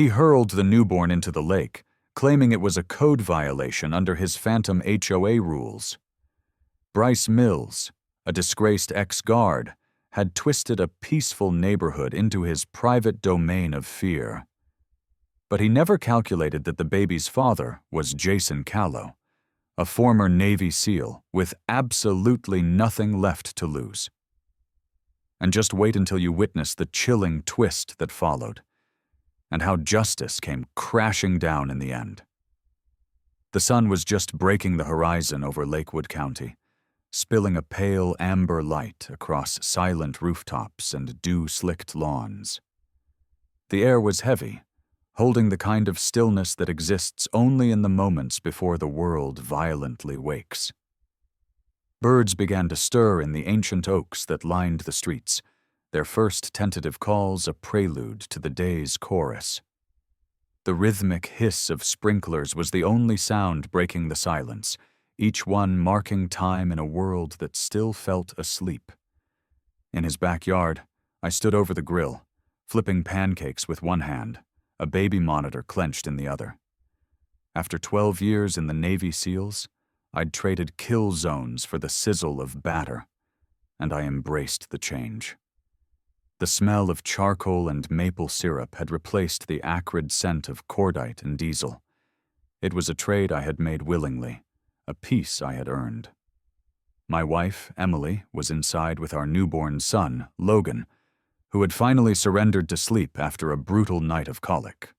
He hurled the newborn into the lake, claiming it was a code violation under his phantom HOA rules. Bryce Mills, a disgraced ex-guard, had twisted a peaceful neighborhood into his private domain of fear. But he never calculated that the baby's father was Jason Callow, a former Navy SEAL with absolutely nothing left to lose. And just wait until you witness the chilling twist that followed, and how justice came crashing down in the end. The sun was just breaking the horizon over Lakewood County, spilling a pale amber light across silent rooftops and dew-slicked lawns. The air was heavy, holding the kind of stillness that exists only in the moments before the world violently wakes. Birds began to stir in the ancient oaks that lined the streets, their first tentative calls a prelude to the day's chorus. The rhythmic hiss of sprinklers was the only sound breaking the silence, each one marking time in a world that still felt asleep. In his backyard, I stood over the grill, flipping pancakes with one hand, a baby monitor clenched in the other. After 12 years in the Navy SEALs, I'd traded kill zones for the sizzle of batter, and I embraced the change. The smell of charcoal and maple syrup had replaced the acrid scent of cordite and diesel. It was a trade I had made willingly, a peace I had earned. My wife, Emily, was inside with our newborn son, Logan, who had finally surrendered to sleep after a brutal night of colic.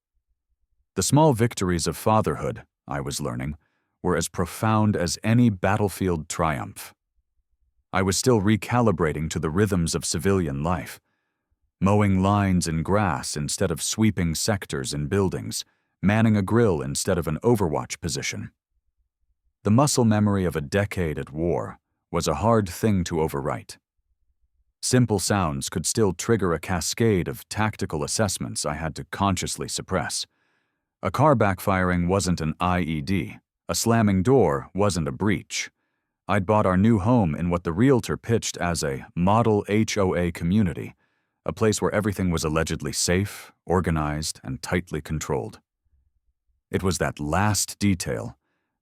The small victories of fatherhood, I was learning, were as profound as any battlefield triumph. I was still recalibrating to the rhythms of civilian life, mowing lines in grass instead of sweeping sectors in buildings, manning a grill instead of an overwatch position. The muscle memory of a decade at war was a hard thing to overwrite. Simple sounds could still trigger a cascade of tactical assessments I had to consciously suppress. A car backfiring wasn't an IED. A slamming door wasn't a breach. I'd bought our new home in what the realtor pitched as a model HOA community, a place where everything was allegedly safe, organized, and tightly controlled. It was that last detail,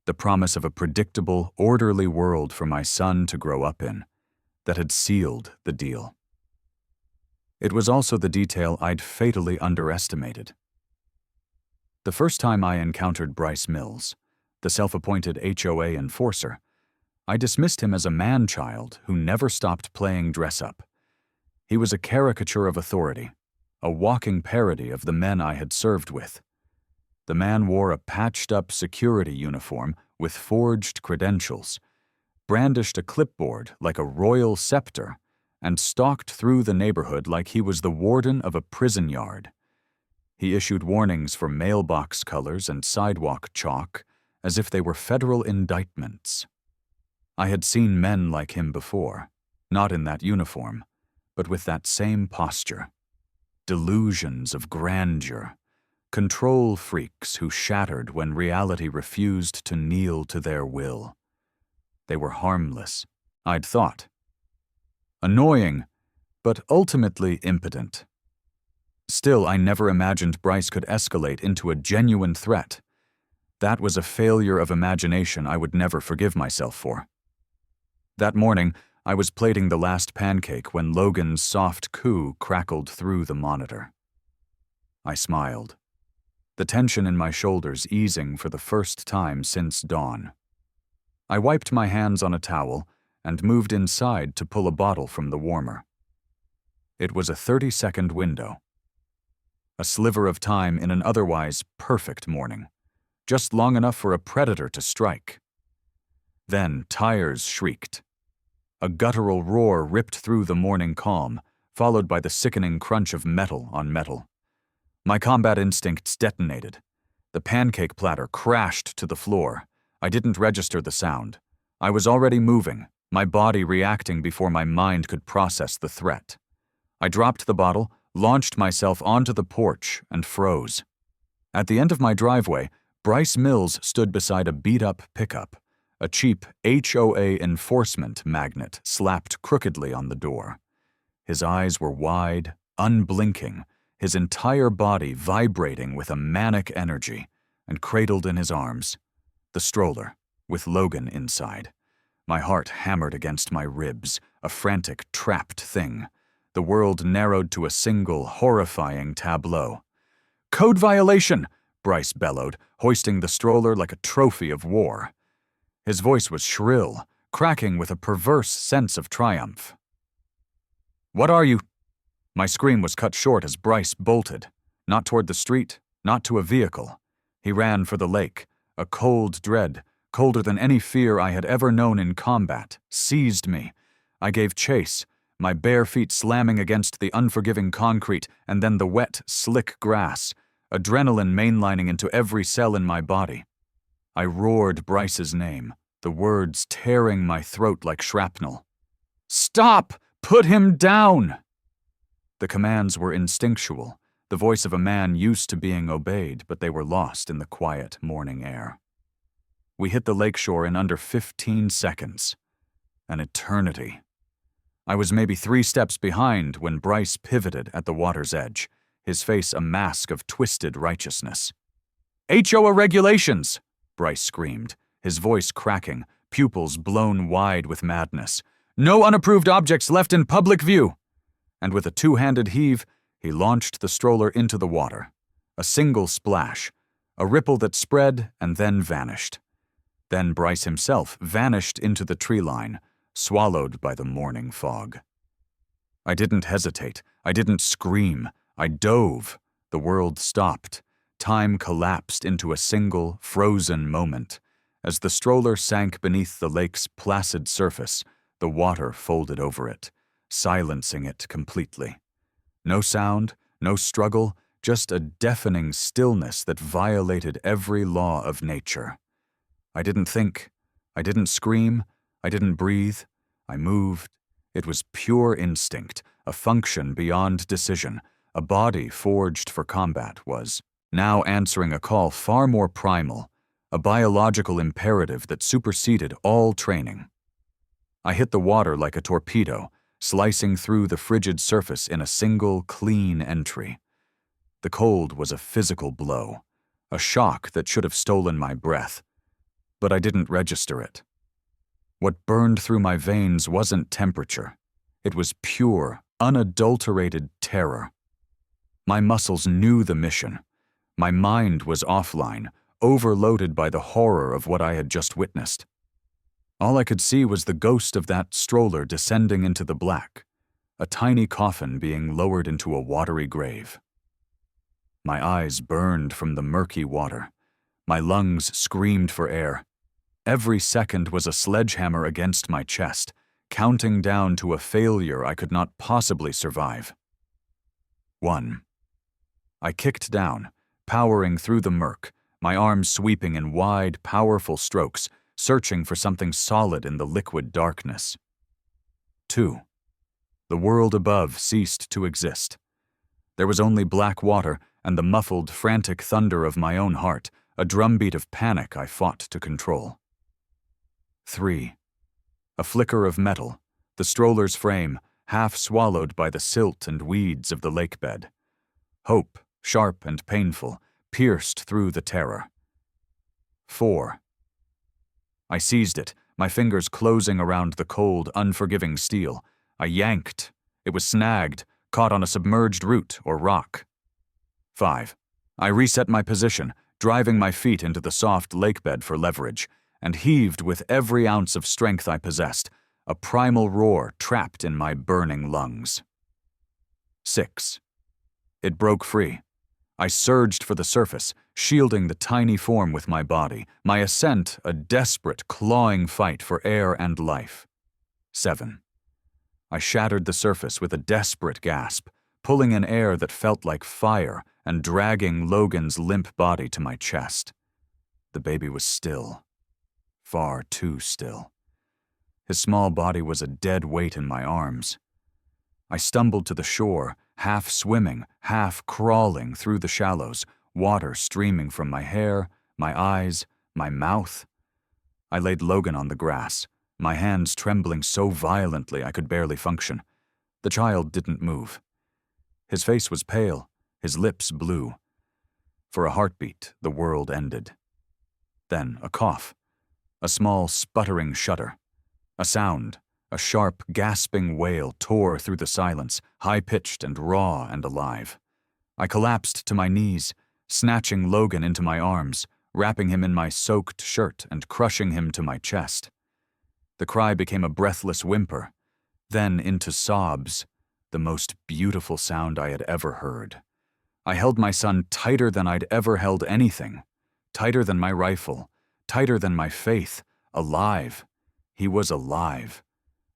the promise of a predictable, orderly world for my son to grow up in, that had sealed the deal. It was also the detail I'd fatally underestimated. The first time I encountered Bryce Mills, the self-appointed HOA enforcer, I dismissed him as a man-child who never stopped playing dress-up. He was a caricature of authority, a walking parody of the men I had served with. The man wore a patched-up security uniform with forged credentials, brandished a clipboard like a royal scepter, and stalked through the neighborhood like he was the warden of a prison yard. He issued warnings for mailbox colors and sidewalk chalk as if they were federal indictments. I had seen men like him before, not in that uniform, but with that same posture. Delusions of grandeur, control freaks who shattered when reality refused to kneel to their will. They were harmless, I'd thought. Annoying, but ultimately impotent. Still, I never imagined Bryce could escalate into a genuine threat. That was a failure of imagination I would never forgive myself for. That morning, I was plating the last pancake when Logan's soft coo crackled through the monitor. I smiled, the tension in my shoulders easing for the first time since dawn. I wiped my hands on a towel and moved inside to pull a bottle from the warmer. It was a 30-second window. A sliver of time in an otherwise perfect morning, just long enough for a predator to strike. Then tires shrieked. A guttural roar ripped through the morning calm, followed by the sickening crunch of metal on metal. My combat instincts detonated. The pancake platter crashed to the floor. I didn't register the sound. I was already moving, my body reacting before my mind could process the threat. I dropped the bottle, launched myself onto the porch, and froze. At the end of my driveway, Bryce Mills stood beside a beat-up pickup, a cheap HOA enforcement magnet slapped crookedly on the door. His eyes were wide, unblinking, his entire body vibrating with a manic energy, and cradled in his arms, the stroller, with Logan inside. My heart hammered against my ribs, a frantic, trapped thing. The world narrowed to a single, horrifying tableau. "Code violation!" Bryce bellowed, hoisting the stroller like a trophy of war. His voice was shrill, cracking with a perverse sense of triumph. "What are you?" My scream was cut short as Bryce bolted, not toward the street, not to a vehicle. He ran for the lake. A cold dread, colder than any fear I had ever known in combat, seized me. I gave chase, my bare feet slamming against the unforgiving concrete and then the wet, slick grass, adrenaline mainlining into every cell in my body. I roared Bryce's name, the words tearing my throat like shrapnel. "Stop! Put him down!" The commands were instinctual, the voice of a man used to being obeyed, but they were lost in the quiet morning air. We hit the lakeshore in under 15 seconds. An eternity. I was maybe 3 steps behind when Bryce pivoted at the water's edge, his face a mask of twisted righteousness. "HOA regulations!" Bryce screamed, his voice cracking, pupils blown wide with madness. "No unapproved objects left in public view!" And with a two-handed heave, he launched the stroller into the water. A single splash, a ripple that spread and then vanished. Then Bryce himself vanished into the tree line, swallowed by the morning fog. I didn't hesitate. I didn't scream. I dove. The world stopped. Time collapsed into a single, frozen moment. As the stroller sank beneath the lake's placid surface, the water folded over it, silencing it completely. No sound, no struggle, just a deafening stillness that violated every law of nature. I didn't think. I didn't scream. I didn't breathe. I moved. It was pure instinct, a function beyond decision. A body forged for combat was now answering a call far more primal, a biological imperative that superseded all training. I hit the water like a torpedo, slicing through the frigid surface in a single, clean entry. The cold was a physical blow, a shock that should have stolen my breath, but I didn't register it. What burned through my veins wasn't temperature. It was pure, unadulterated terror. My muscles knew the mission. My mind was offline, overloaded by the horror of what I had just witnessed. All I could see was the ghost of that stroller descending into the black, a tiny coffin being lowered into a watery grave. My eyes burned from the murky water. My lungs screamed for air. Every second was a sledgehammer against my chest, counting down to a failure I could not possibly survive. 1. I kicked down, powering through the murk, my arms sweeping in wide, powerful strokes, searching for something solid in the liquid darkness. 2. The world above ceased to exist. There was only black water and the muffled, frantic thunder of my own heart, a drumbeat of panic I fought to control. 3. A flicker of metal, the stroller's frame, half swallowed by the silt and weeds of the lakebed. Hope, sharp and painful, pierced through the terror. 4. I seized it, my fingers closing around the cold, unforgiving steel. I yanked. It was snagged, caught on a submerged root or rock. 5. I reset my position, driving my feet into the soft lakebed for leverage, and heaved with every ounce of strength I possessed, a primal roar trapped in my burning lungs. 6. It broke free. I surged for the surface, shielding the tiny form with my body, my ascent a desperate, clawing fight for air and life. 7. I shattered the surface with a desperate gasp, pulling in air that felt like fire and dragging Logan's limp body to my chest. The baby was still. Far too still. His small body was a dead weight in my arms. I stumbled to the shore, half swimming, half crawling through the shallows, water streaming from my hair, my eyes, my mouth. I laid Logan on the grass, my hands trembling so violently I could barely function. The child didn't move. His face was pale, his lips blue. For a heartbeat, the world ended. Then a cough, a small sputtering shudder, a sound, a sharp, gasping wail tore through the silence, high-pitched and raw and alive. I collapsed to my knees, snatching Logan into my arms, wrapping him in my soaked shirt and crushing him to my chest. The cry became a breathless whimper, then into sobs, the most beautiful sound I had ever heard. I held my son tighter than I'd ever held anything, tighter than my rifle, tighter than my faith, alive. He was alive.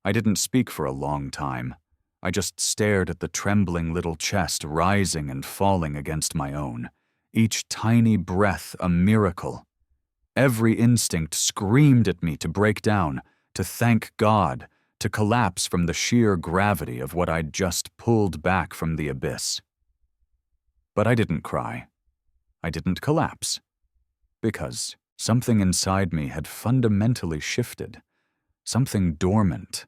I didn't speak for a long time. I just stared at the trembling little chest rising and falling against my own, each tiny breath a miracle. Every instinct screamed at me to break down, to thank God, to collapse from the sheer gravity of what I'd just pulled back from the abyss. But I didn't cry. I didn't collapse. Because something inside me had fundamentally shifted. Something dormant.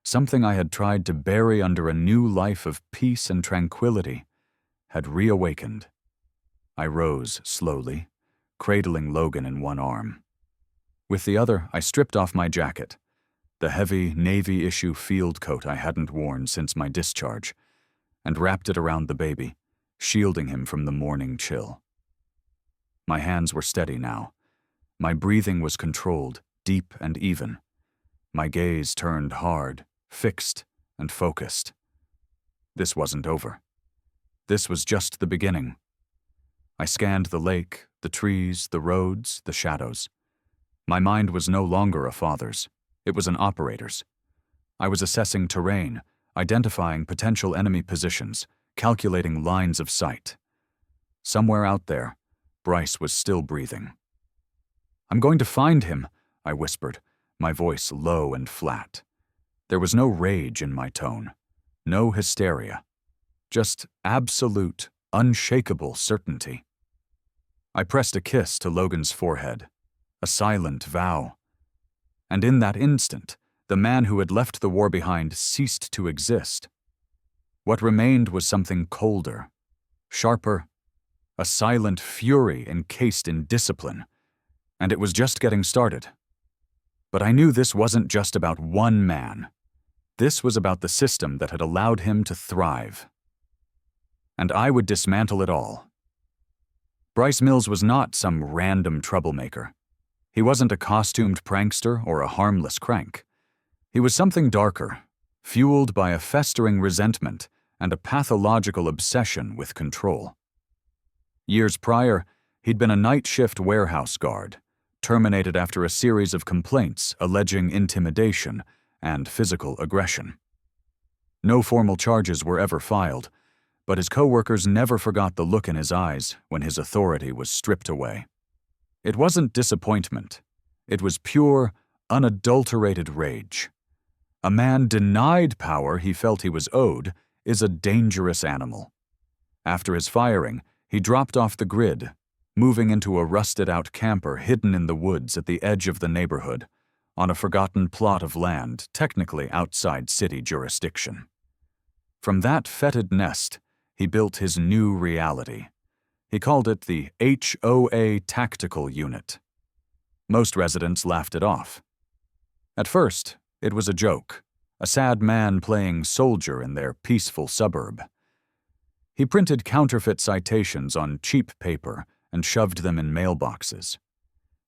Something I had tried to bury under a new life of peace and tranquility had reawakened. I rose slowly, cradling Logan in one arm. With the other, I stripped off my jacket, the heavy Navy-issue field coat I hadn't worn since my discharge, and wrapped it around the baby, shielding him from the morning chill. My hands were steady now. My breathing was controlled, deep and even. My gaze turned hard, fixed and focused. This wasn't over. This was just the beginning. I scanned the lake, the trees, the roads, the shadows. My mind was no longer a father's. It was an operator's. I was assessing terrain, identifying potential enemy positions, calculating lines of sight. Somewhere out there, Bryce was still breathing. "I'm going to find him," I whispered, my voice low and flat. There was no rage in my tone, no hysteria, just absolute, unshakable certainty. I pressed a kiss to Logan's forehead, a silent vow. And in that instant, the man who had left the war behind ceased to exist. What remained was something colder, sharper, a silent fury encased in discipline, and it was just getting started. But I knew this wasn't just about one man. This was about the system that had allowed him to thrive. And I would dismantle it all. Bryce Mills was not some random troublemaker. He wasn't a costumed prankster or a harmless crank. He was something darker, fueled by a festering resentment and a pathological obsession with control. Years prior, he'd been a night shift warehouse guard, terminated after a series of complaints alleging intimidation and physical aggression. No formal charges were ever filed, but his coworkers never forgot the look in his eyes when his authority was stripped away. It wasn't disappointment. It was pure, unadulterated rage. A man denied power he felt he was owed is a dangerous animal. After his firing, he dropped off the grid, moving into a rusted-out camper hidden in the woods at the edge of the neighborhood, on a forgotten plot of land technically outside city jurisdiction. From that fetid nest, he built his new reality. He called it the HOA Tactical Unit. Most residents laughed it off. At first, it was a joke, a sad man playing soldier in their peaceful suburb. He printed counterfeit citations on cheap paper and shoved them in mailboxes.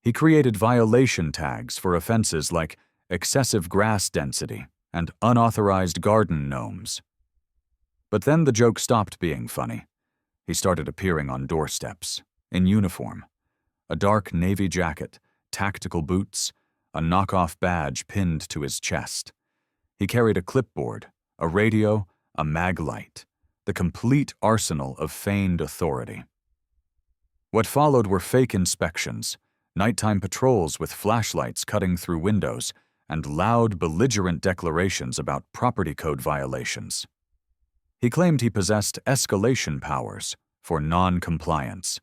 He created violation tags for offenses like excessive grass density and unauthorized garden gnomes. But then the joke stopped being funny. He started appearing on doorsteps, in uniform, a dark navy jacket, tactical boots, a knockoff badge pinned to his chest. He carried a clipboard, a radio, a mag light, the complete arsenal of feigned authority. What followed were fake inspections, nighttime patrols with flashlights cutting through windows, and loud, belligerent declarations about property code violations. He claimed he possessed escalation powers for non-compliance,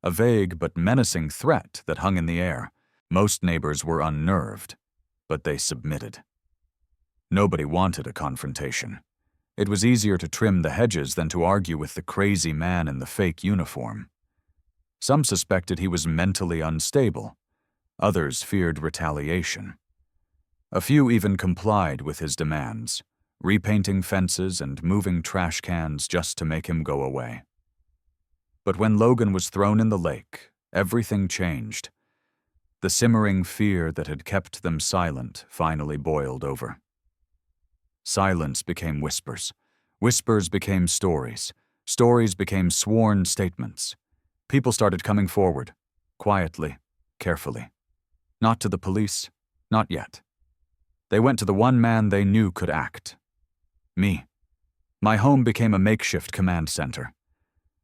a vague but menacing threat that hung in the air. Most neighbors were unnerved, but they submitted. Nobody wanted a confrontation. It was easier to trim the hedges than to argue with the crazy man in the fake uniform. Some suspected he was mentally unstable. Others feared retaliation. A few even complied with his demands, repainting fences and moving trash cans just to make him go away. But when Logan was thrown in the lake, everything changed. The simmering fear that had kept them silent finally boiled over. Silence became whispers. Whispers became stories. Stories became sworn statements. People started coming forward, quietly, carefully. Not to the police, not yet. They went to the one man they knew could act. Me. My home became a makeshift command center.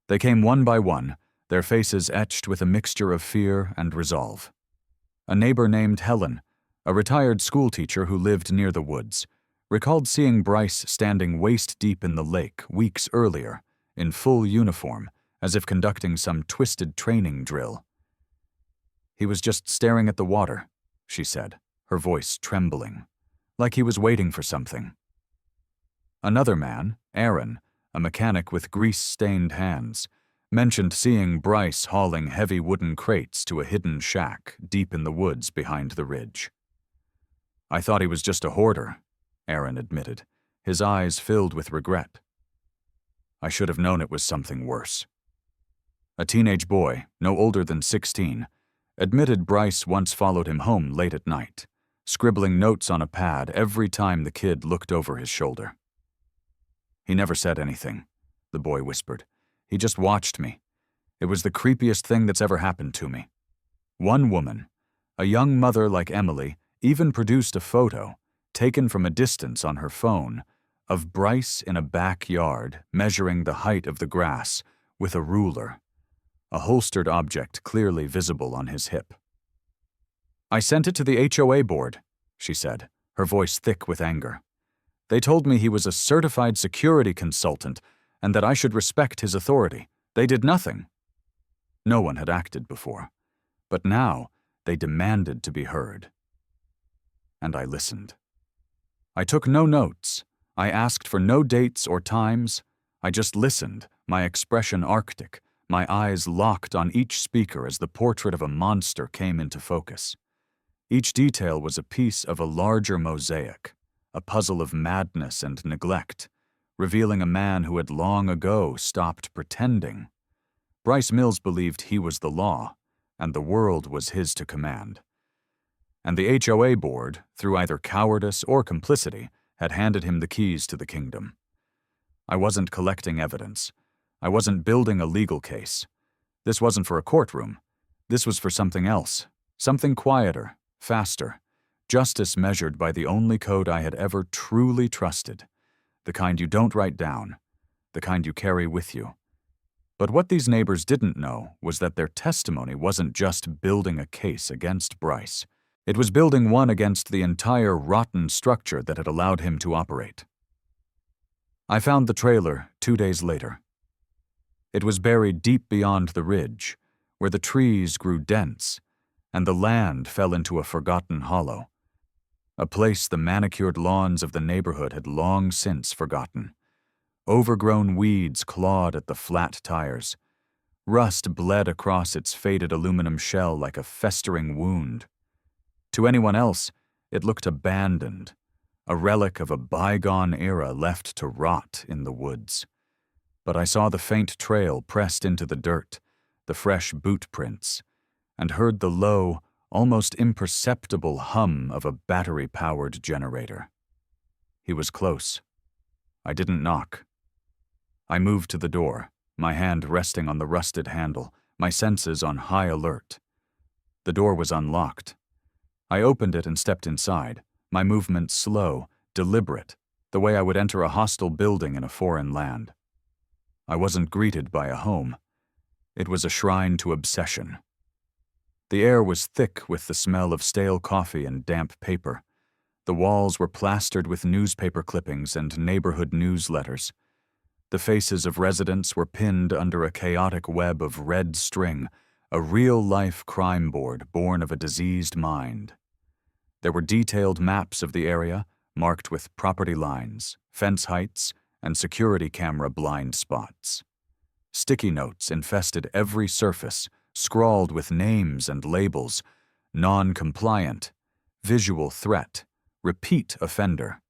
They came one by one, their faces etched with a mixture of fear and resolve. A neighbor named Helen, a retired schoolteacher who lived near the woods, recalled seeing Bryce standing waist-deep in the lake weeks earlier, in full uniform, as if conducting some twisted training drill. "He was just staring at the water," she said, her voice trembling, like he was waiting for something. Another man, Aaron, a mechanic with grease-stained hands, mentioned seeing Bryce hauling heavy wooden crates to a hidden shack deep in the woods behind the ridge. "I thought he was just a hoarder," Aaron admitted, his eyes filled with regret. "I should have known it was something worse." A teenage boy, no older than 16, admitted Bryce once followed him home late at night, scribbling notes on a pad every time the kid looked over his shoulder. "He never said anything," the boy whispered. "He just watched me. It was the creepiest thing that's ever happened to me." One woman, a young mother like Emily, even produced a photo, taken from a distance on her phone, of Bryce in a backyard measuring the height of the grass with a ruler, a holstered object clearly visible on his hip. "I sent it to the HOA board," she said, her voice thick with anger. "They told me he was a certified security consultant and that I should respect his authority. They did nothing." No one had acted before, but now they demanded to be heard. And I listened. I took no notes. I asked for no dates or times. I just listened, my expression arctic, my eyes locked on each speaker as the portrait of a monster came into focus. Each detail was a piece of a larger mosaic, a puzzle of madness and neglect, revealing a man who had long ago stopped pretending. Bryce Mills believed he was the law, and the world was his to command. And the HOA board, through either cowardice or complicity, had handed him the keys to the kingdom. I wasn't collecting evidence. I wasn't building a legal case. This wasn't for a courtroom. This was for something else, something quieter, faster, justice measured by the only code I had ever truly trusted, the kind you don't write down, the kind you carry with you. But what these neighbors didn't know was that their testimony wasn't just building a case against Bryce. It was building one against the entire rotten structure that had allowed him to operate. I found the trailer 2 days later. It was buried deep beyond the ridge, where the trees grew dense, and the land fell into a forgotten hollow, a place the manicured lawns of the neighborhood had long since forgotten. Overgrown weeds clawed at the flat tires. Rust bled across its faded aluminum shell like a festering wound. To anyone else, it looked abandoned, a relic of a bygone era left to rot in the woods. But I saw the faint trail pressed into the dirt, the fresh boot prints, and heard the low, almost imperceptible hum of a battery-powered generator. He was close. I didn't knock. I moved to the door, my hand resting on the rusted handle, my senses on high alert. The door was unlocked. I opened it and stepped inside, my movements slow, deliberate, the way I would enter a hostile building in a foreign land. I wasn't greeted by a home. It was a shrine to obsession. The air was thick with the smell of stale coffee and damp paper. The walls were plastered with newspaper clippings and neighborhood newsletters. The faces of residents were pinned under a chaotic web of red string, a real-life crime board born of a diseased mind. There were detailed maps of the area, marked with property lines, fence heights, and security camera blind spots. Sticky notes infested every surface, scrawled with names and labels: non-compliant, visual threat, repeat offender.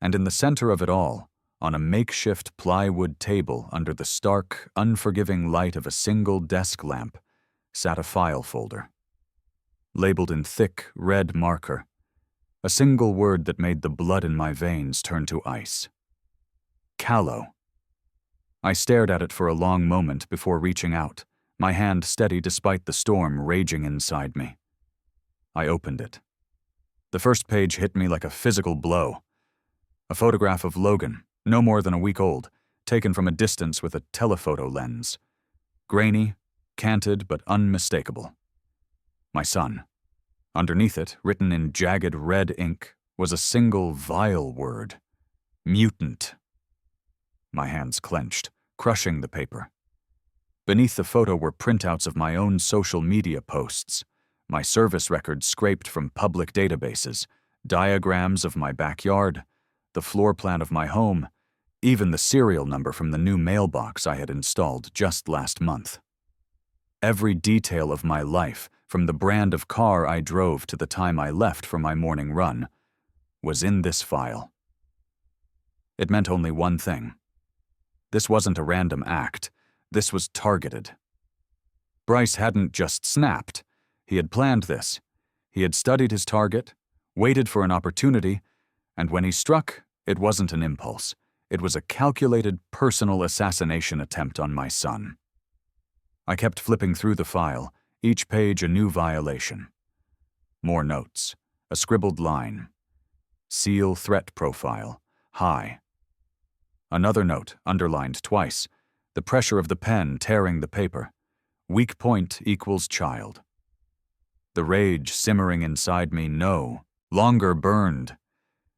And in the center of it all, on a makeshift plywood table under the stark, unforgiving light of a single desk lamp, sat a file folder. Labeled in thick, red marker, a single word that made the blood in my veins turn to ice. Callow. I stared at it for a long moment before reaching out, my hand steady despite the storm raging inside me. I opened it. The first page hit me like a physical blow. A photograph of Logan, no more than a week old, taken from a distance with a telephoto lens. Grainy, canted, but unmistakable. My son. Underneath it, written in jagged red ink, was a single vile word: mutant. My hands clenched, crushing the paper. Beneath the photo were printouts of my own social media posts, my service records scraped from public databases, diagrams of my backyard, the floor plan of my home, even the serial number from the new mailbox I had installed just last month. Every detail of my life, from the brand of car I drove to the time I left for my morning run, was in this file. It meant only one thing. This wasn't a random act. This was targeted. Bryce hadn't just snapped. He had planned this. He had studied his target, waited for an opportunity, and when he struck, it wasn't an impulse. It was a calculated personal assassination attempt on my son. I kept flipping through the file, each page a new violation. More notes, a scribbled line. Seal threat profile, high. Another note, underlined twice, the pressure of the pen tearing the paper. Weak point equals child. The rage simmering inside me no longer burned.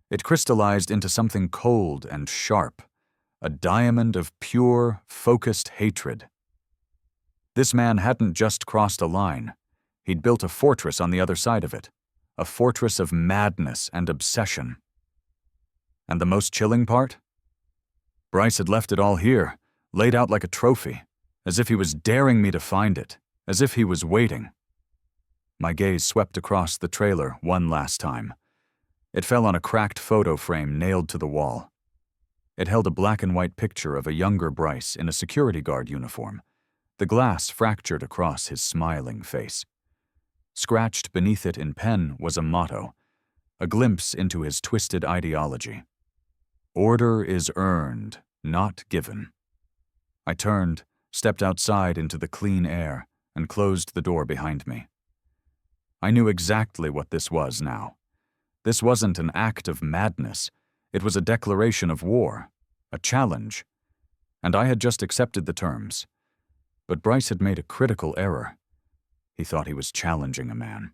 It crystallized into something cold and sharp, a diamond of pure, focused hatred. This man hadn't just crossed a line. He'd built a fortress on the other side of it, a fortress of madness and obsession. And the most chilling part? Bryce had left it all here, laid out like a trophy, as if he was daring me to find it, as if he was waiting. My gaze swept across the trailer one last time. It fell on a cracked photo frame nailed to the wall. It held a black and white picture of a younger Bryce in a security guard uniform, the glass fractured across his smiling face. Scratched beneath it in pen was a motto, a glimpse into his twisted ideology. Order is earned, not given. I turned, stepped outside into the clean air, and closed the door behind me. I knew exactly what this was now. This wasn't an act of madness. It was a declaration of war, a challenge. And I had just accepted the terms. But Bryce had made a critical error. He thought he was challenging a man.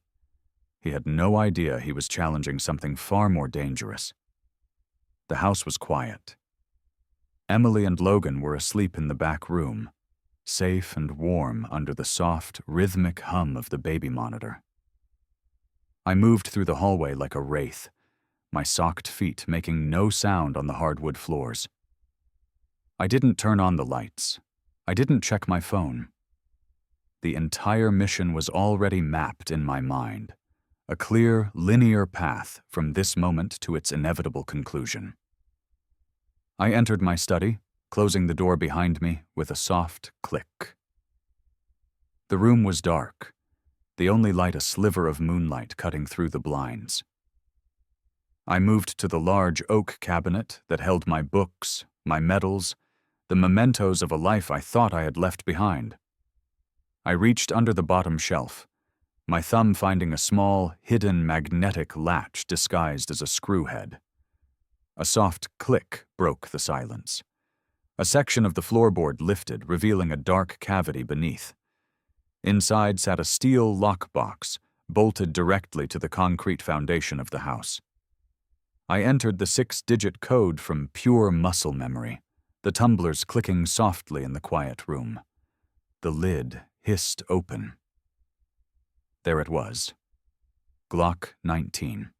He had no idea he was challenging something far more dangerous. The house was quiet. Emily and Logan were asleep in the back room, safe and warm under the soft, rhythmic hum of the baby monitor. I moved through the hallway like a wraith, my socked feet making no sound on the hardwood floors. I didn't turn on the lights. I didn't check my phone. The entire mission was already mapped in my mind, a clear, linear path from this moment to its inevitable conclusion. I entered my study, closing the door behind me with a soft click. The room was dark, the only light a sliver of moonlight cutting through the blinds. I moved to the large oak cabinet that held my books, my medals, the mementos of a life I thought I had left behind. I reached under the bottom shelf, my thumb finding a small, hidden magnetic latch disguised as a screw head. A soft click broke the silence. A section of the floorboard lifted, revealing a dark cavity beneath. Inside sat a steel lockbox, bolted directly to the concrete foundation of the house. I entered the 6-digit code from pure muscle memory, the tumblers clicking softly in the quiet room. The lid hissed open. There it was. Glock 19.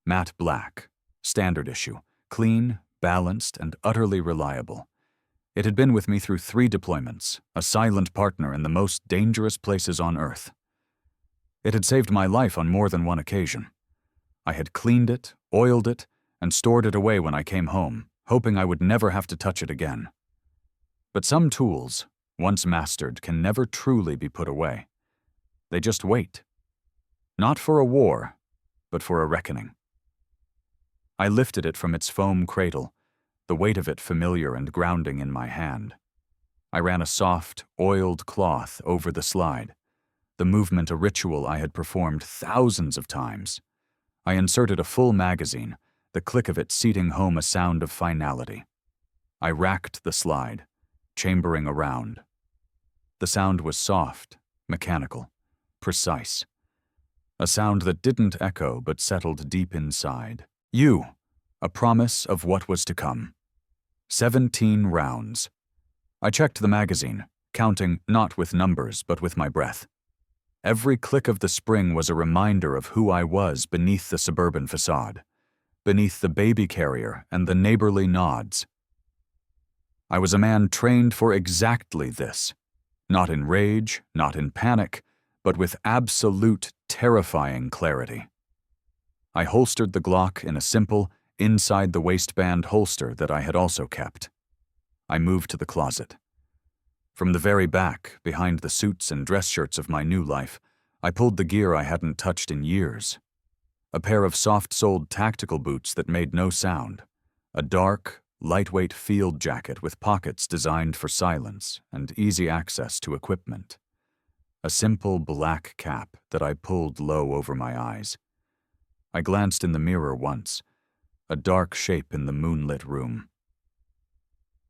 Matte black, standard issue, clean, balanced, and utterly reliable. It had been with me through 3 deployments, a silent partner in the most dangerous places on Earth. It had saved my life on more than one occasion. I had cleaned it, oiled it, and stored it away when I came home, hoping I would never have to touch it again. But some tools, once mastered, can never truly be put away. They just wait. Not for a war, but for a reckoning. I lifted it from its foam cradle, the weight of it familiar and grounding in my hand. I ran a soft, oiled cloth over the slide, the movement a ritual I had performed thousands of times. I inserted a full magazine, the click of it seating home a sound of finality. I racked the slide, chambering around. The sound was soft, mechanical, precise. A sound that didn't echo but settled deep inside. You, a promise of what was to come. 17 rounds. I checked the magazine, counting not with numbers but with my breath. Every click of the spring was a reminder of who I was beneath the suburban facade, beneath the baby carrier and the neighborly nods. I was a man trained for exactly this, not in rage, not in panic, but with absolute, terrifying clarity. I holstered the Glock in a simple, inside-the-waistband holster that I had also kept. I moved to the closet. From the very back, behind the suits and dress shirts of my new life, I pulled the gear I hadn't touched in years. A pair of soft-soled tactical boots that made no sound, a dark, lightweight field jacket with pockets designed for silence and easy access to equipment. A simple black cap that I pulled low over my eyes. I glanced in the mirror once, a dark shape in the moonlit room.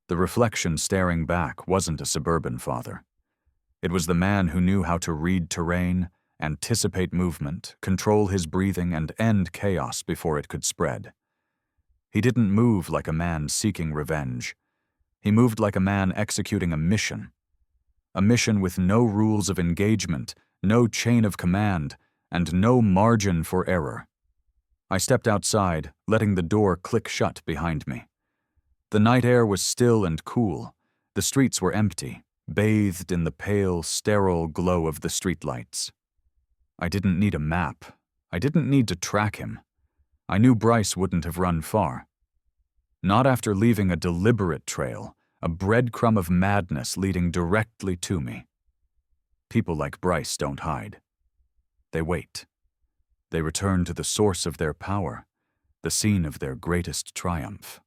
The reflection staring back wasn't a suburban father. It was the man who knew how to read terrain, anticipate movement, control his breathing, and end chaos before it could spread. He didn't move like a man seeking revenge. He moved like a man executing a mission with no rules of engagement, no chain of command, and no margin for error. I stepped outside, letting the door click shut behind me. The night air was still and cool. The streets were empty, bathed in the pale, sterile glow of the streetlights. I didn't need a map. I didn't need to track him. I knew Bryce wouldn't have run far. Not after leaving a deliberate trail, a breadcrumb of madness leading directly to me. People like Bryce don't hide. They wait. They return to the source of their power, the scene of their greatest triumph.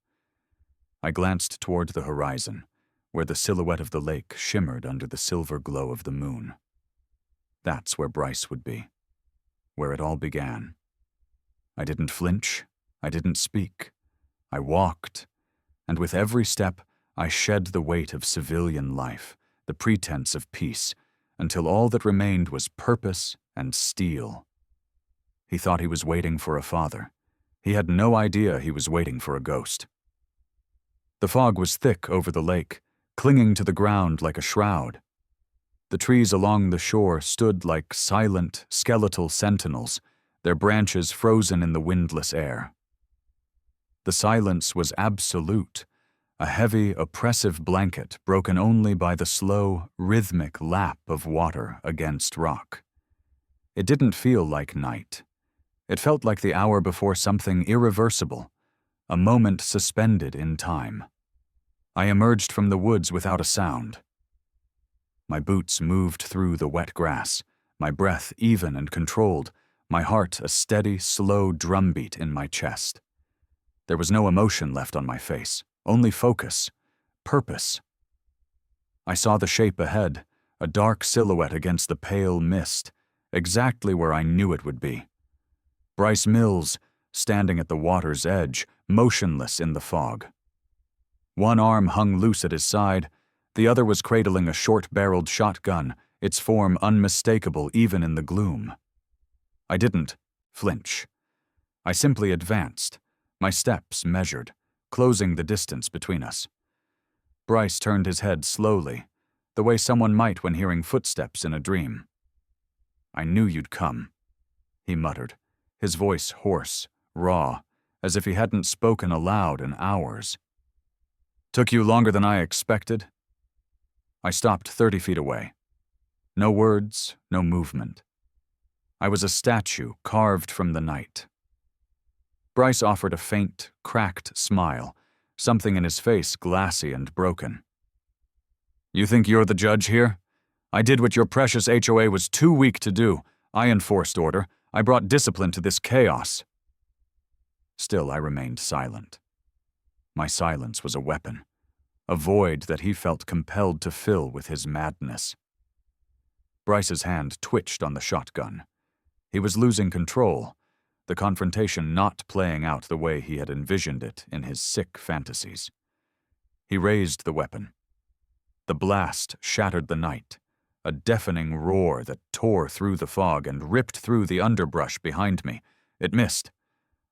I glanced toward the horizon, where the silhouette of the lake shimmered under the silver glow of the moon. That's where Bryce would be, where it all began. I didn't flinch. I didn't speak. I walked, and with every step, I shed the weight of civilian life, the pretense of peace, until all that remained was purpose and steel. He thought he was waiting for a father. He had no idea he was waiting for a ghost. The fog was thick over the lake, clinging to the ground like a shroud. The trees along the shore stood like silent, skeletal sentinels, their branches frozen in the windless air. The silence was absolute, a heavy, oppressive blanket broken only by the slow, rhythmic lap of water against rock. It didn't feel like night. It felt like the hour before something irreversible, a moment suspended in time. I emerged from the woods without a sound. My boots moved through the wet grass, my breath even and controlled, my heart a steady, slow drumbeat in my chest. There was no emotion left on my face, only focus, purpose. I saw the shape ahead, a dark silhouette against the pale mist, exactly where I knew it would be. Bryce Mills, standing at the water's edge, motionless in the fog. One arm hung loose at his side, the other was cradling a short-barreled shotgun, its form unmistakable even in the gloom. I didn't flinch. I simply advanced, my steps measured, closing the distance between us. Bryce turned his head slowly, the way someone might when hearing footsteps in a dream. "I knew you'd come," he muttered, his voice hoarse, raw, as if he hadn't spoken aloud in hours. "Took you longer than I expected?" I stopped 30 feet away. No words, no movement. I was a statue carved from the night. Bryce offered a faint, cracked smile, something in his face glassy and broken. "You think you're the judge here? I did what your precious HOA was too weak to do. I enforced order. I brought discipline to this chaos." Still, I remained silent. My silence was a weapon, a void that he felt compelled to fill with his madness. Bryce's hand twitched on the shotgun. He was losing control, the confrontation not playing out the way he had envisioned it in his sick fantasies. He raised the weapon. The blast shattered the night, a deafening roar that tore through the fog and ripped through the underbrush behind me. It missed.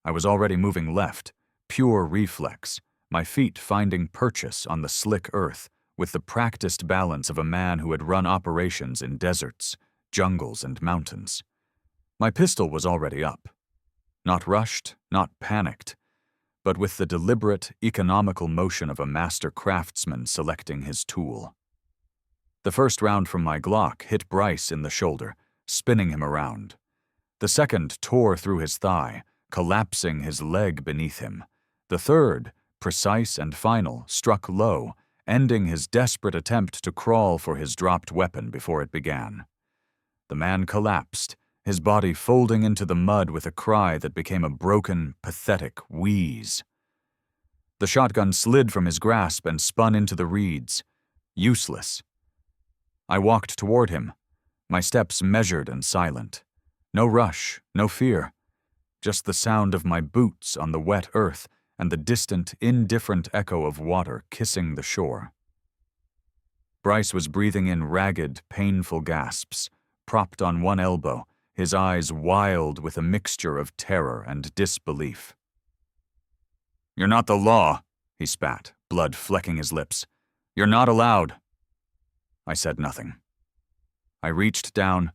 I was already moving left, pure reflex, my feet finding purchase on the slick earth with the practiced balance of a man who had run operations in deserts, jungles, and mountains. My pistol was already up. Not rushed, not panicked, but with the deliberate, economical motion of a master craftsman selecting his tool. The first round from my Glock hit Bryce in the shoulder, spinning him around. The second tore through his thigh, collapsing his leg beneath him. The third, precise and final, struck low, ending his desperate attempt to crawl for his dropped weapon before it began. The man collapsed, his body folding into the mud with a cry that became a broken, pathetic wheeze. The shotgun slid from his grasp and spun into the reeds. Useless. I walked toward him, my steps measured and silent. No rush, no fear. Just the sound of my boots on the wet earth and the distant, indifferent echo of water kissing the shore. Bryce was breathing in ragged, painful gasps, propped on one elbow, his eyes wild with a mixture of terror and disbelief. "You're not the law," he spat, blood flecking his lips. "You're not allowed." I said nothing. I reached down,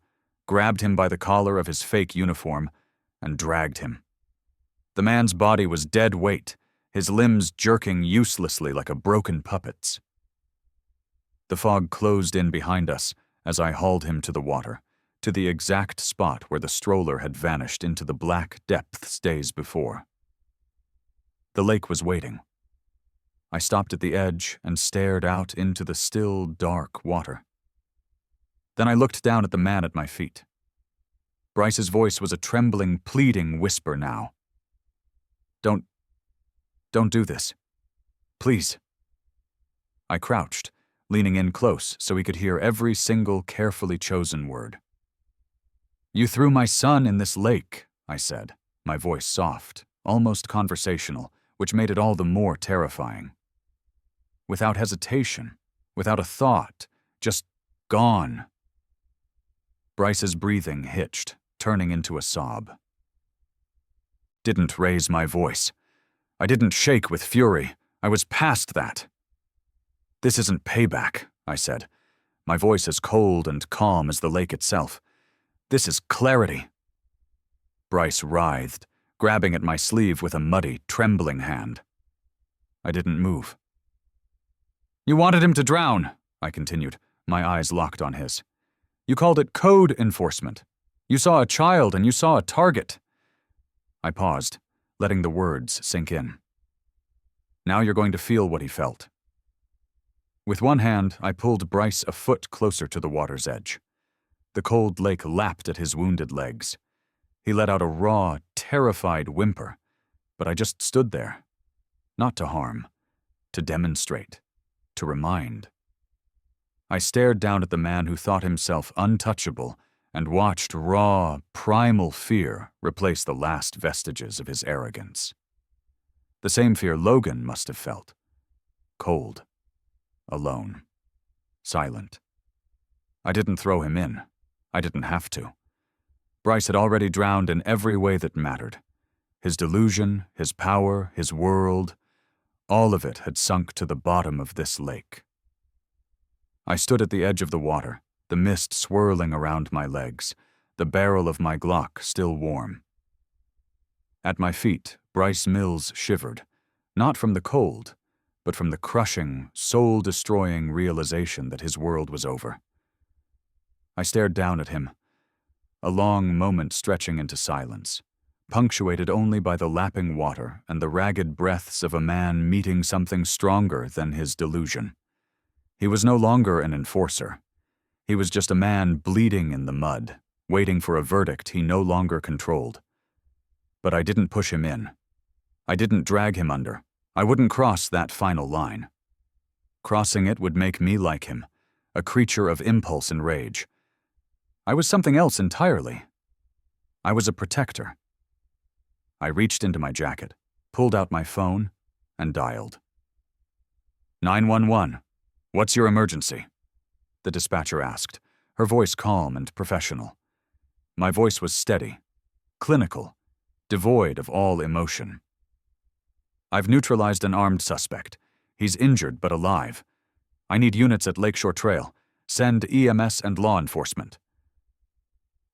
grabbed him by the collar of his fake uniform, and dragged him. The man's body was dead weight, his limbs jerking uselessly like a broken puppet's. The fog closed in behind us as I hauled him to the water, to the exact spot where the stroller had vanished into the black depths days before. The lake was waiting. I stopped at the edge and stared out into the still, dark water. Then I looked down at the man at my feet. Bryce's voice was a trembling, pleading whisper now. Don't do this. Please." I crouched, leaning in close so he could hear every single carefully chosen word. "You threw my son in this lake," I said, my voice soft, almost conversational, which made it all the more terrifying. Without hesitation, without a thought, just gone. Bryce's breathing hitched, turning into a sob. Didn't raise my voice. I didn't shake with fury. I was past that. "This isn't payback," I said, my voice as cold and calm as the lake itself. "This is clarity." Bryce writhed, grabbing at my sleeve with a muddy, trembling hand. I didn't move. "You wanted him to drown," I continued, my eyes locked on his. "You called it code enforcement. You saw a child and you saw a target." I paused, letting the words sink in. "Now you're going to feel what he felt." With one hand, I pulled Bryce a foot closer to the water's edge. The cold lake lapped at his wounded legs. He let out a raw, terrified whimper, but I just stood there. Not to harm, to demonstrate, to remind. I stared down at the man who thought himself untouchable and watched raw, primal fear replace the last vestiges of his arrogance. The same fear Logan must have felt. Cold. Alone. Silent. I didn't throw him in. I didn't have to. Bryce had already drowned in every way that mattered. His delusion, his power, his world, all of it had sunk to the bottom of this lake. I stood at the edge of the water, the mist swirling around my legs, the barrel of my Glock still warm. At my feet, Bryce Mills shivered, not from the cold, but from the crushing, soul-destroying realization that his world was over. I stared down at him, a long moment stretching into silence, punctuated only by the lapping water and the ragged breaths of a man meeting something stronger than his delusion. He was no longer an enforcer. He was just a man bleeding in the mud, waiting for a verdict he no longer controlled. But I didn't push him in. I didn't drag him under. I wouldn't cross that final line. Crossing it would make me like him, a creature of impulse and rage. I was something else entirely. I was a protector. I reached into my jacket, pulled out my phone, and dialed. 911, what's your emergency? The dispatcher asked, her voice calm and professional. My voice was steady, clinical, devoid of all emotion. I've neutralized an armed suspect. He's injured but alive. I need units at Lakeshore Trail. Send EMS and law enforcement.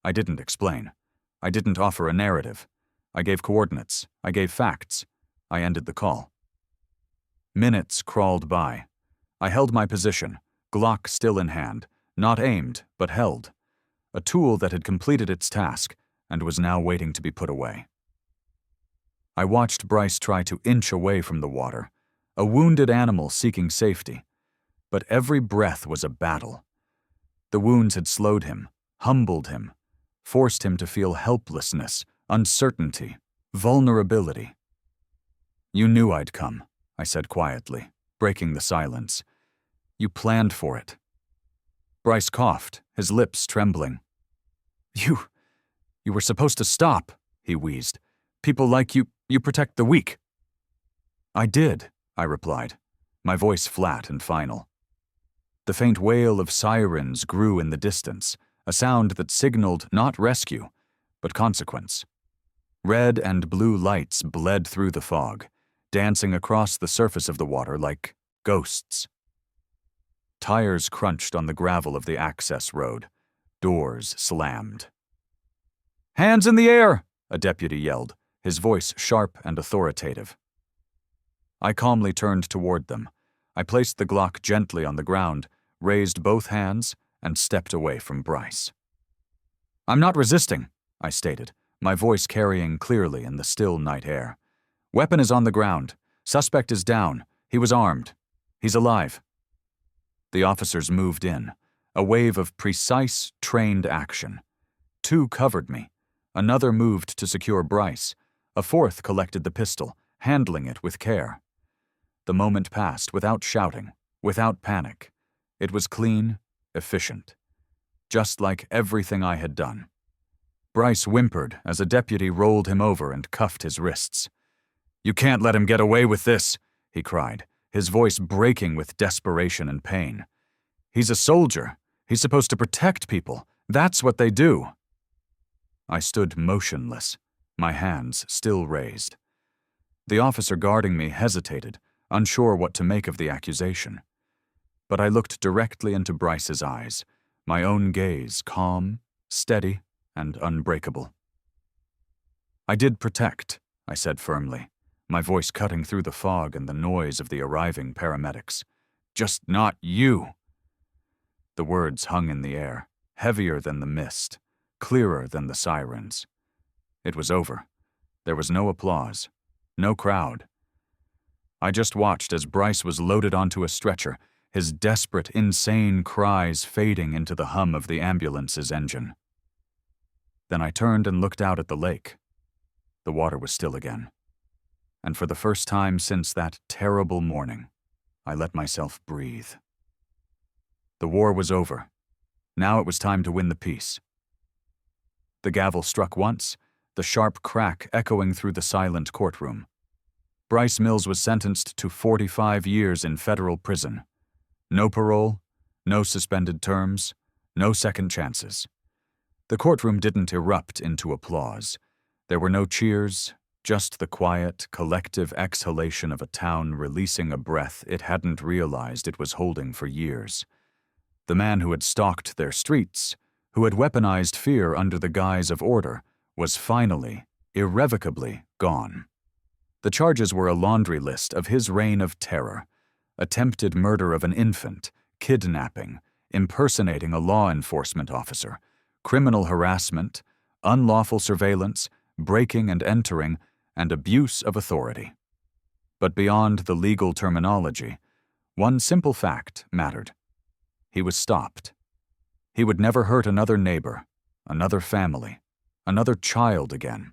I didn't explain. I didn't offer a narrative. I gave coordinates. I gave facts. I ended the call. Minutes crawled by. I held my position, Glock still in hand, not aimed, but held. A tool that had completed its task and was now waiting to be put away. I watched Bryce try to inch away from the water, a wounded animal seeking safety. But every breath was a battle. The wounds had slowed him, humbled him, forced him to feel helplessness, uncertainty, vulnerability. You knew I'd come, I said quietly, breaking the silence. You planned for it. Bryce coughed, his lips trembling. You were supposed to stop, he wheezed. People like you protect the weak. I did, I replied, my voice flat and final. The faint wail of sirens grew in the distance, a sound that signaled not rescue, but consequence. Red and blue lights bled through the fog, dancing across the surface of the water like ghosts. Tires crunched on the gravel of the access road. Doors slammed. Hands in the air, a deputy yelled, his voice sharp and authoritative. I calmly turned toward them. I placed the Glock gently on the ground, raised both hands, and stepped away from Bryce. I'm not resisting, I stated, my voice carrying clearly in the still night air. Weapon is on the ground. Suspect is down. He was armed. He's alive. The officers moved in, a wave of precise, trained action. Two covered me. Another moved to secure Bryce. A fourth collected the pistol, handling it with care. The moment passed without shouting, without panic. It was clean, efficient. Just like everything I had done. Bryce whimpered as a deputy rolled him over and cuffed his wrists. You can't let him get away with this, he cried, his voice breaking with desperation and pain. He's a soldier. He's supposed to protect people. That's what they do. I stood motionless, my hands still raised. The officer guarding me hesitated, unsure what to make of the accusation. But I looked directly into Bryce's eyes, my own gaze calm, steady, and unbreakable. I did protect, I said firmly, my voice cutting through the fog and the noise of the arriving paramedics. Just not you. The words hung in the air, heavier than the mist, clearer than the sirens. It was over. There was no applause, no crowd. I just watched as Bryce was loaded onto a stretcher, his desperate, insane cries fading into the hum of the ambulance's engine. Then I turned and looked out at the lake. The water was still again. And for the first time since that terrible morning, I let myself breathe. The war was over. Now it was time to win the peace. The gavel struck once, the sharp crack echoing through the silent courtroom. Bryce Mills was sentenced to 45 years in federal prison. No parole, no suspended terms, no second chances. The courtroom didn't erupt into applause. There were no cheers, just the quiet, collective exhalation of a town releasing a breath it hadn't realized it was holding for years. The man who had stalked their streets, who had weaponized fear under the guise of order, was finally irrevocably gone. The charges were a laundry list of his reign of terror: attempted murder of an infant, kidnapping, impersonating a law enforcement officer, criminal harassment, unlawful surveillance, breaking and entering, and abuse of authority. But beyond the legal terminology, one simple fact mattered. He was stopped. He would never hurt another neighbor, another family, another child again.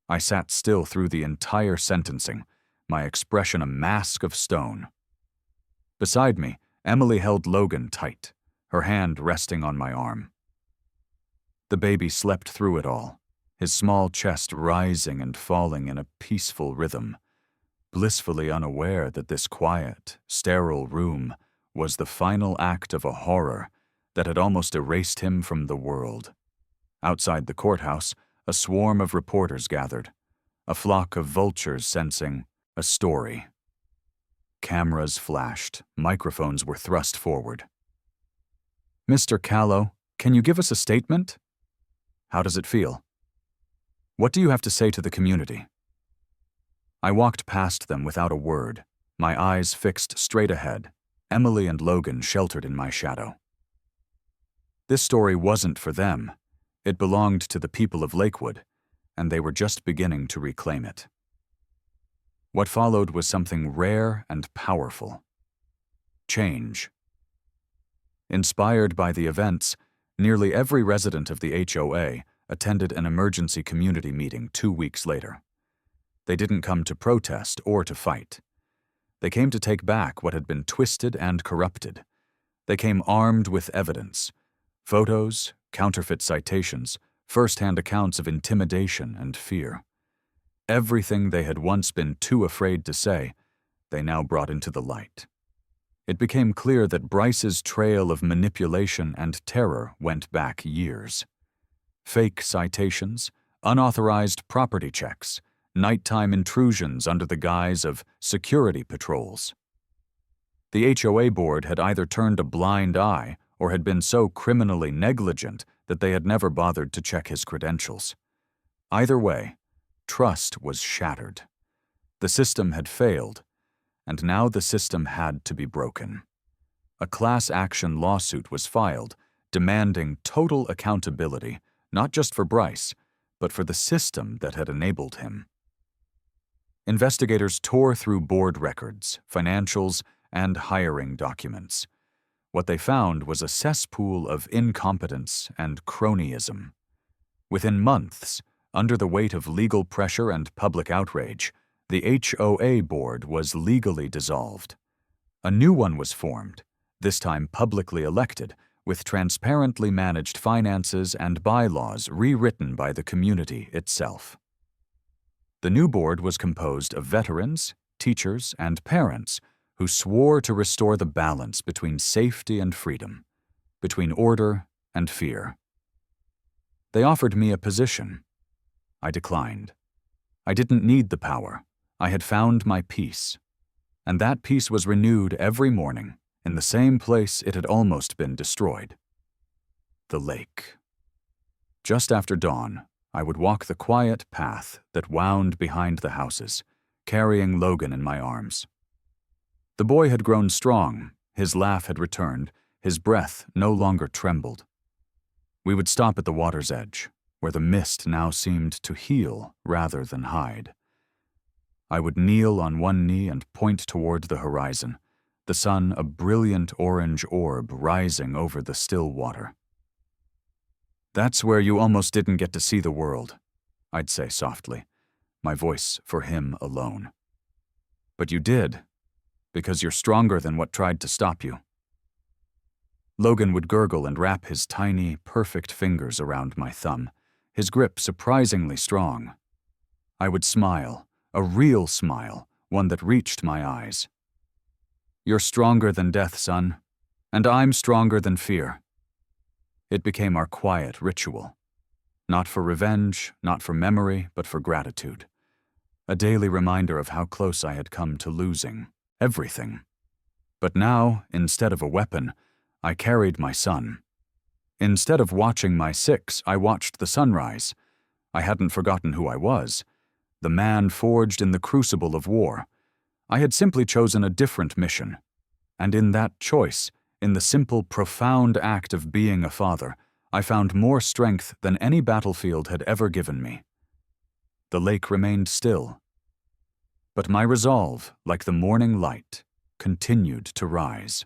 I sat still through the entire sentencing, my expression a mask of stone. Beside me, Emily held Logan tight, her hand resting on my arm. The baby slept through it all, his small chest rising and falling in a peaceful rhythm, blissfully unaware that this quiet, sterile room was the final act of a horror that had almost erased him from the world. Outside the courthouse, a swarm of reporters gathered, a flock of vultures sensing a story. Cameras flashed, microphones were thrust forward. "Mr. Callow, can you give us a statement? How does it feel? What do you have to say to the community?" I walked past them without a word, my eyes fixed straight ahead, Emily and Logan sheltered in my shadow. This story wasn't for them. It belonged to the people of Lakewood, and they were just beginning to reclaim it. What followed was something rare and powerful. Change. Inspired by the events, nearly every resident of the HOA attended an emergency community meeting 2 weeks later. They didn't come to protest or to fight. They came to take back what had been twisted and corrupted. They came armed with evidence: photos, counterfeit citations, first-hand accounts of intimidation and fear. Everything they had once been too afraid to say, they now brought into the light. It became clear that Bryce's trail of manipulation and terror went back years. Fake citations, unauthorized property checks, nighttime intrusions under the guise of security patrols. The HOA board had either turned a blind eye or had been so criminally negligent that they had never bothered to check his credentials. Either way, trust was shattered. The system had failed, and now the system had to be broken. A class action lawsuit was filed, demanding total accountability, not just for Bryce, but for the system that had enabled him. Investigators tore through board records, financials, and hiring documents. What they found was a cesspool of incompetence and cronyism. Within months, under the weight of legal pressure and public outrage, the HOA board was legally dissolved. A new one was formed, this time publicly elected, with transparently managed finances and bylaws rewritten by the community itself. The new board was composed of veterans, teachers, and parents who swore to restore the balance between safety and freedom, between order and fear. They offered me a position. I declined. I didn't need the power. I had found my peace. And that peace was renewed every morning in the same place it had almost been destroyed: the lake. Just after dawn, I would walk the quiet path that wound behind the houses, carrying Logan in my arms. The boy had grown strong, his laugh had returned, his breath no longer trembled. We would stop at the water's edge, where the mist now seemed to heal rather than hide. I would kneel on one knee and point toward the horizon, the sun a brilliant orange orb rising over the still water. "That's where you almost didn't get to see the world," I'd say softly, my voice for him alone. "But you did, because you're stronger than what tried to stop you." Logan would gurgle and wrap his tiny, perfect fingers around my thumb, his grip surprisingly strong. I would smile, a real smile, one that reached my eyes. "You're stronger than death, son, and I'm stronger than fear." It became our quiet ritual. Not for revenge, not for memory, but for gratitude. A daily reminder of how close I had come to losing everything. But now, instead of a weapon, I carried my son. Instead of watching my six, I watched the sunrise. I hadn't forgotten who I was, the man forged in the crucible of war. I had simply chosen a different mission. And in that choice, in the simple, profound act of being a father, I found more strength than any battlefield had ever given me. The lake remained still. But my resolve, like the morning light, continued to rise.